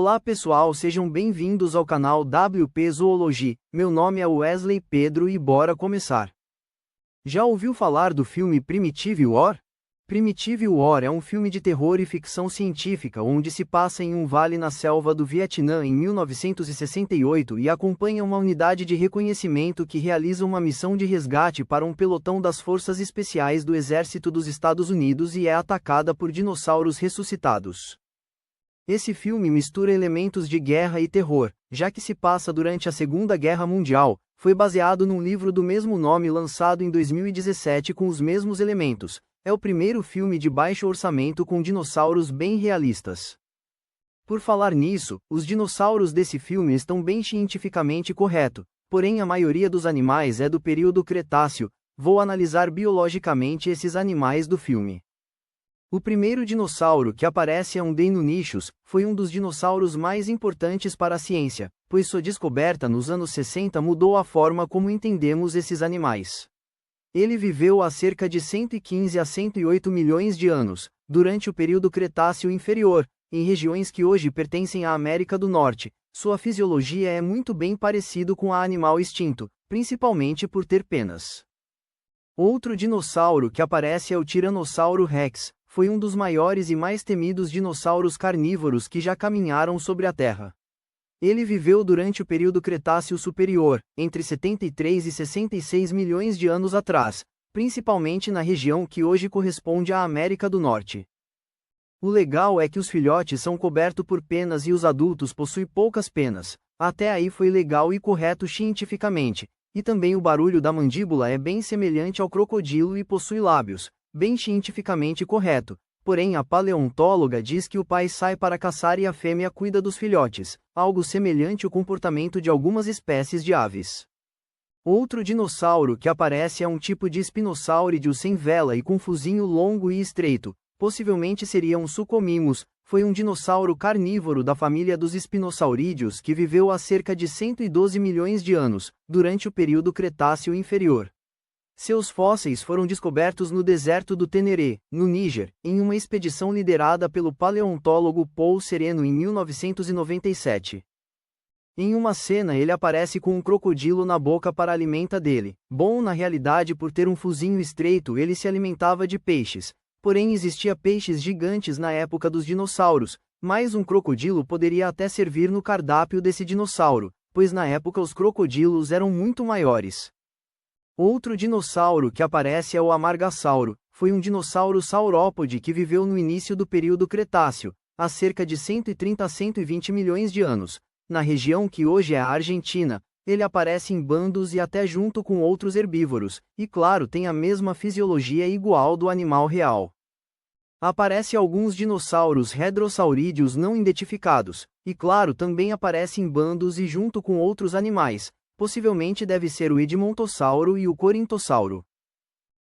Olá pessoal, sejam bem-vindos ao canal WP Zoology. Meu nome é Wesley Pedro e bora começar. Já ouviu falar do filme Primitive War? Primitive War é um filme de terror e ficção científica onde se passa em um vale na selva do Vietnã em 1968 e acompanha uma unidade de reconhecimento que realiza uma missão de resgate para um pelotão das Forças Especiais do Exército dos Estados Unidos e é atacada por dinossauros ressuscitados. Esse filme mistura elementos de guerra e terror, já que se passa durante a Segunda Guerra Mundial. Foi baseado num livro do mesmo nome lançado em 2017 com os mesmos elementos. É o primeiro filme de baixo orçamento com dinossauros bem realistas. Por falar nisso, os dinossauros desse filme estão bem cientificamente correto, porém a maioria dos animais é do período Cretáceo. Vou analisar biologicamente esses animais do filme. O primeiro dinossauro que aparece é um Deinonychus. Foi um dos dinossauros mais importantes para a ciência, pois sua descoberta nos anos 60 mudou a forma como entendemos esses animais. Ele viveu há cerca de 115 a 108 milhões de anos, durante o período Cretáceo Inferior, em regiões que hoje pertencem à América do Norte. Sua fisiologia é muito bem parecido com a animal extinto, principalmente por ter penas. Outro dinossauro que aparece é o Tiranossauro Rex. Foi um dos maiores e mais temidos dinossauros carnívoros que já caminharam sobre a Terra. Ele viveu durante o período Cretáceo Superior, entre 73 e 66 milhões de anos atrás, principalmente na região que hoje corresponde à América do Norte. O legal é que os filhotes são cobertos por penas e os adultos possuem poucas penas. Até aí foi legal e correto cientificamente, e também o barulho da mandíbula é bem semelhante ao crocodilo e possui lábios. Bem cientificamente correto, porém a paleontóloga diz que o pai sai para caçar e a fêmea cuida dos filhotes, algo semelhante ao comportamento de algumas espécies de aves. Outro dinossauro que aparece é um tipo de espinossáurido sem vela e com focinho longo e estreito, possivelmente seria um Suchomimus. Foi um dinossauro carnívoro da família dos espinossaurídeos que viveu há cerca de 112 milhões de anos, durante o período Cretáceo Inferior. Seus fósseis foram descobertos no deserto do Teneré, no Níger, em uma expedição liderada pelo paleontólogo Paul Sereno em 1997. Em uma cena ele aparece com um crocodilo na boca para alimenta dele. Bom, na realidade por ter um focinho estreito ele se alimentava de peixes, porém existia peixes gigantes na época dos dinossauros, mas um crocodilo poderia até servir no cardápio desse dinossauro, pois na época os crocodilos eram muito maiores. Outro dinossauro que aparece é o Amargasauro. Foi um dinossauro saurópode que viveu no início do período Cretáceo, há cerca de 130 a 120 milhões de anos. Na região que hoje é a Argentina, ele aparece em bandos e até junto com outros herbívoros, e claro tem a mesma fisiologia igual do animal real. Aparece alguns dinossauros redrossaurídeos não identificados, e claro também aparece em bandos e junto com outros animais. Possivelmente deve ser o Edmontossauro e o Corintossauro.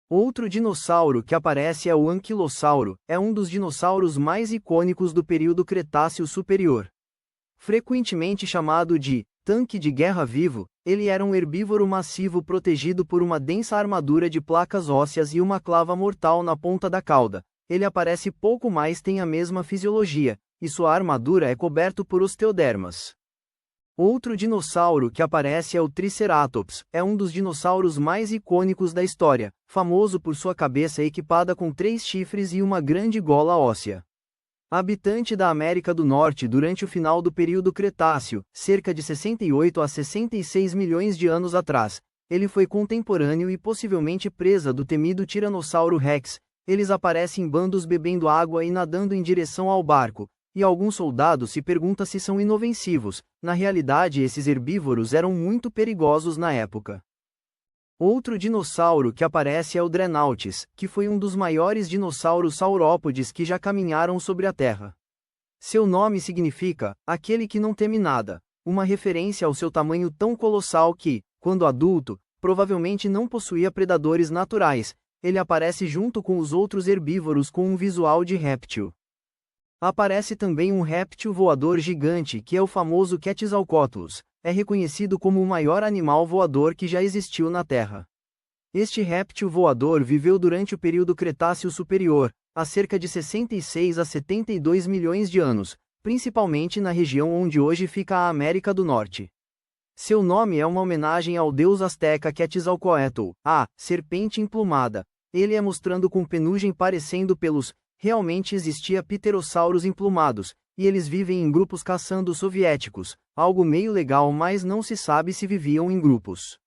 Outro dinossauro que aparece é o Anquilossauro. É um dos dinossauros mais icônicos do período Cretáceo Superior. Frequentemente chamado de tanque de guerra vivo, ele era um herbívoro massivo protegido por uma densa armadura de placas ósseas e uma clava mortal na ponta da cauda. Ele aparece pouco mais tem a mesma fisiologia, e sua armadura é coberta por osteodermas. Outro dinossauro que aparece é o Triceratops. É um dos dinossauros mais icônicos da história, famoso por sua cabeça equipada com 3 chifres e uma grande gola óssea. Habitante da América do Norte durante o final do período Cretáceo, cerca de 68 a 66 milhões de anos atrás, ele foi contemporâneo e possivelmente presa do temido Tiranossauro Rex. Eles aparecem em bandos bebendo água e nadando em direção ao barco. E alguns soldados se perguntam se são inofensivos. Na realidade esses herbívoros eram muito perigosos na época. Outro dinossauro que aparece é o Drenautes, que foi um dos maiores dinossauros saurópodes que já caminharam sobre a Terra. Seu nome significa, aquele que não teme nada, uma referência ao seu tamanho tão colossal que, quando adulto, provavelmente não possuía predadores naturais. Ele aparece junto com os outros herbívoros com um visual de réptil. Aparece também um réptil voador gigante que é o famoso Quetzalcoatlus. É reconhecido como o maior animal voador que já existiu na Terra. Este réptil voador viveu durante o período Cretáceo Superior, há cerca de 66 a 72 milhões de anos. principalmente na região onde hoje fica a América do Norte. Seu nome é uma homenagem ao deus asteca Quetzalcoatl, a serpente emplumada. Ele é mostrando com penugem parecendo pelos. Realmente existia pterossauros emplumados, e eles vivem em grupos caçando soviéticos, algo meio legal, mas não se sabe se viviam em grupos.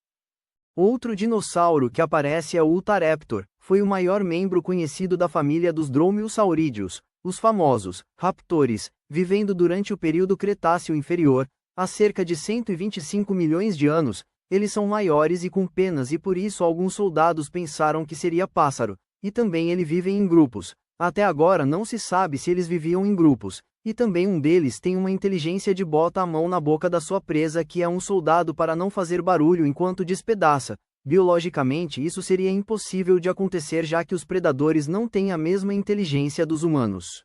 Outro dinossauro que aparece é o Utahraptor, foi o maior membro conhecido da família dos dromeosaurídeos, os famosos raptores, vivendo durante o período Cretáceo Inferior, há cerca de 125 milhões de anos. Eles são maiores e com penas e por isso alguns soldados pensaram que seria pássaro, e também ele vive em grupos. Até agora não se sabe se eles viviam em grupos, e também um deles tem uma inteligência de bota a mão na boca da sua presa que é um soldado para não fazer barulho enquanto despedaça. Biologicamente isso seria impossível de acontecer já que os predadores não têm a mesma inteligência dos humanos.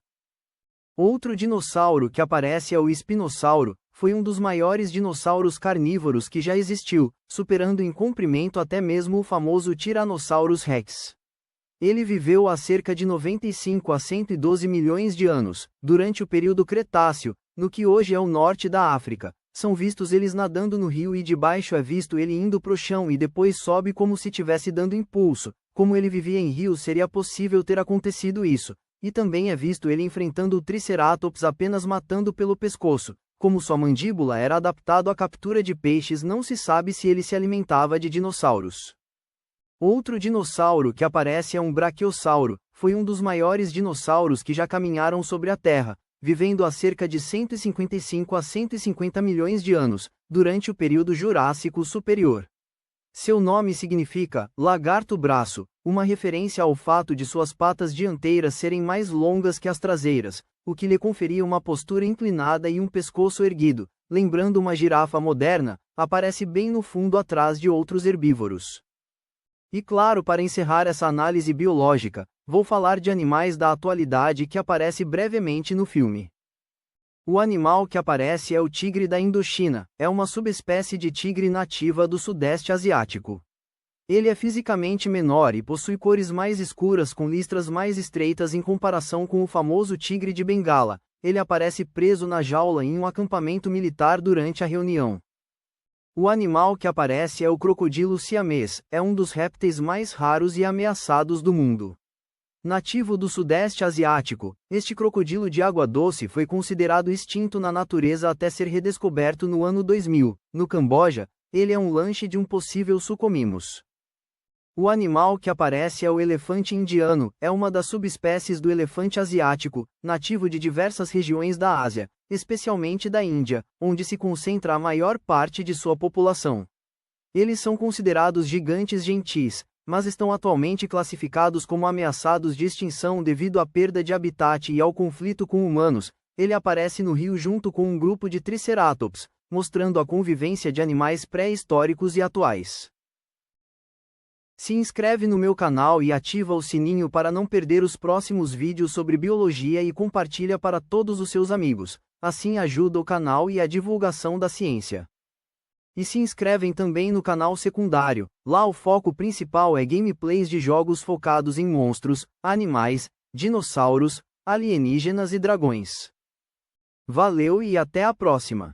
Outro dinossauro que aparece é o espinossauro, foi um dos maiores dinossauros carnívoros que já existiu, superando em comprimento até mesmo o famoso Tyrannosaurus Rex. Ele viveu há cerca de 95 a 112 milhões de anos, durante o período Cretáceo, no que hoje é o norte da África. São vistos eles nadando no rio e de baixo é visto ele indo pro chão e depois sobe como se tivesse dando impulso. Como ele vivia em rios seria possível ter acontecido isso. E também é visto ele enfrentando o Triceratops apenas matando pelo pescoço. Como sua mandíbula era adaptado à captura de peixes, não se sabe se ele se alimentava de dinossauros. Outro dinossauro que aparece é um brachiosauro, foi um dos maiores dinossauros que já caminharam sobre a Terra, vivendo há cerca de 155 a 150 milhões de anos, durante o período Jurássico Superior. Seu nome significa lagarto-braço, uma referência ao fato de suas patas dianteiras serem mais longas que as traseiras, o que lhe conferia uma postura inclinada e um pescoço erguido, lembrando uma girafa moderna, aparece bem no fundo atrás de outros herbívoros. E claro, para encerrar essa análise biológica, vou falar de animais da atualidade que aparece brevemente no filme. O animal que aparece é o tigre da Indochina, é uma subespécie de tigre nativa do Sudeste Asiático. Ele é fisicamente menor e possui cores mais escuras com listras mais estreitas em comparação com o famoso tigre de Bengala. Ele aparece preso na jaula em um acampamento militar durante a reunião. O animal que aparece é o crocodilo siamês, é um dos répteis mais raros e ameaçados do mundo. Nativo do Sudeste Asiático, este crocodilo de água doce foi considerado extinto na natureza até ser redescoberto no ano 2000. No Camboja, ele é um lanche de um possível sucomimos. O animal que aparece é o elefante indiano, é uma das subespécies do elefante asiático, nativo de diversas regiões da Ásia, especialmente da Índia, onde se concentra a maior parte de sua população. Eles são considerados gigantes gentis, mas estão atualmente classificados como ameaçados de extinção devido à perda de habitat e ao conflito com humanos. Ele aparece no rio junto com um grupo de triceratops, mostrando a convivência de animais pré-históricos e atuais. Se inscreve no meu canal e ativa o sininho para não perder os próximos vídeos sobre biologia e compartilha para todos os seus amigos, assim ajuda o canal e a divulgação da ciência. E se inscrevem também no canal secundário, lá o foco principal é gameplays de jogos focados em monstros, animais, dinossauros, alienígenas e dragões. Valeu e até a próxima!